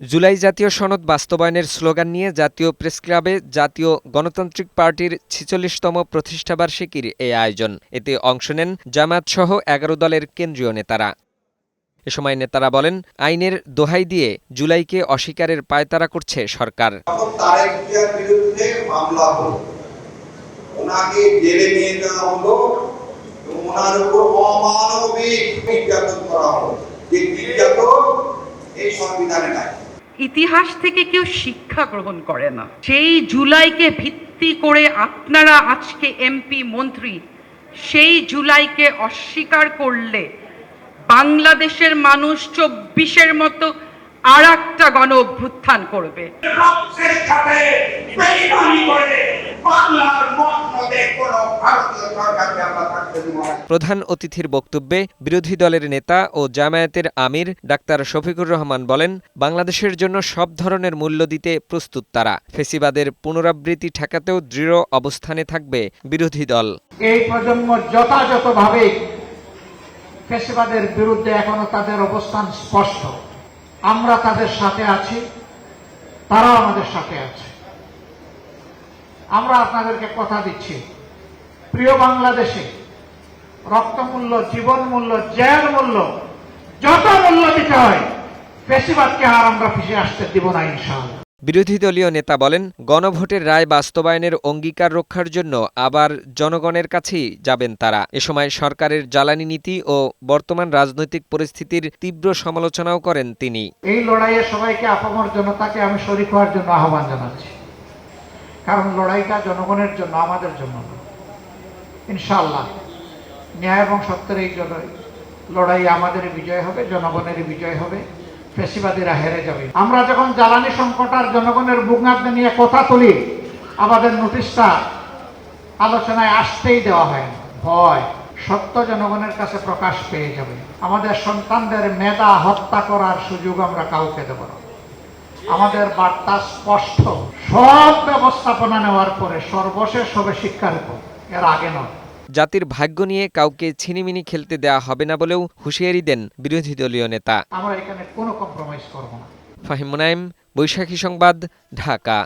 জুলাই জাতীয় সনদ বাস্তবায়নের স্লোগান নিয়ে জাতীয় প্রেসক্লাবে জাতীয় গণতান্ত্রিক পার্টির ৪৬তম প্রতিষ্ঠাবার্ষিকীর এই আয়োজন। এতে অংশ নেন জামায়াতসহ ১১ দলের কেন্দ্রীয় নেতারা। এ সময় নেতারা বলেন, আইনের দোহাই দিয়ে জুলাইকে অস্বীকারের পায়তারা করছে সরকার। ইতিহাস থেকে কেউ শিক্ষা গ্রহণ করে না। সেই জুলাইকে ভিত্তি করে আপনারা আজকে এমপি মন্ত্রী সেই জুলাইকে অস্বীকার করলে বাংলাদেশের মানুষ ২৪-এর মতো আর একটা গণ অভ্যুত্থান করবে। প্রধান অতিথির বক্তব্যে বিরোধী দলের নেতা ও জামায়াতের আমির ডাক্তার শফিকুর রহমান বলেন, বাংলাদেশের জন্য সব ধরনের মূল্য দিতে প্রস্তুত তারা। ফ্যাসিবাদের পুনরাবৃত্তি ঠেকাতেও দৃঢ় অবস্থানে থাকবে বিরোধী দল। এই প্রজন্ম যথাযথভাবে ফ্যাসিবাদের বিরুদ্ধে এখনো তাদের অবস্থান স্পষ্ট। আমরা তাদের সাথে আছি, তারাও আমাদের সাথে আছে। আমরা আপনাদেরকে কথা দিচ্ছি, প্রিয় বাংলাদেশে রক্তমূল্য, জীবন মূল্য, জেল মূল্য, যত মূল্য দিতে হয় ফ্যাসিবাদকে আর আমরা পিছিয়ে আসতে দিব না ইনশাআল্লাহ। বিরোধী দলীয় নেতা বলেন, গণভোটের রায় বাস্তবায়নের অঙ্গীকার রক্ষার জন্য আবার জনগণের কাছেই যাবেন তারা। এ সময় সরকারের জ্বালানি নীতি ও বর্তমান রাজনৈতিক পরিস্থিতির তীব্র সমালোচনাও করেন তিনি। এই লড়াইয়ে সবাইকে আপামর জনতাকে আমি শরীক হওয়ার জন্য আহ্বান জানাচ্ছি, কারণ লড়াইটা জনগণের জন্য, আমাদের জন্য না। ইনশাআল্লাহ ন্যায় এবং সত্যের এই লড়াই আমাদের বিজয় হবে, জনগণের বিজয় হবে, ফ্যাসিবাদীরা হেরে যাবে। আমরা যখন জ্বালানি সংকট আর জনগণের ভোগান্তি নিয়ে কথা তুলি, আমাদের নোটিশটা আলোচনায় আসতেই দেওয়া হয় না। ভয়, সত্য জনগণের কাছে প্রকাশ পেয়ে যাবে। আমাদের সন্তানদের মেধা হত্যা করার সুযোগ আমরা কাউকে দেব না। আমাদের বার্তা স্পষ্ট, সব ব্যবস্থাপনা নেওয়ার পরে সর্বশেষ হবে শিক্ষার উপর, এর আগে নয়। জাতির ভাগ্য নিয়ে কাউকে ছিনিমিনি খেলতে দেয়া হবে না বলেও হুঁশিয়ারি দেন বিরোধী দলীয় নেতা। আমরা এখানে কোনো কম্প্রোমাইজ করব না। ফাহিম মুনাইম, বৈশাখী সংবাদ, ঢাকা।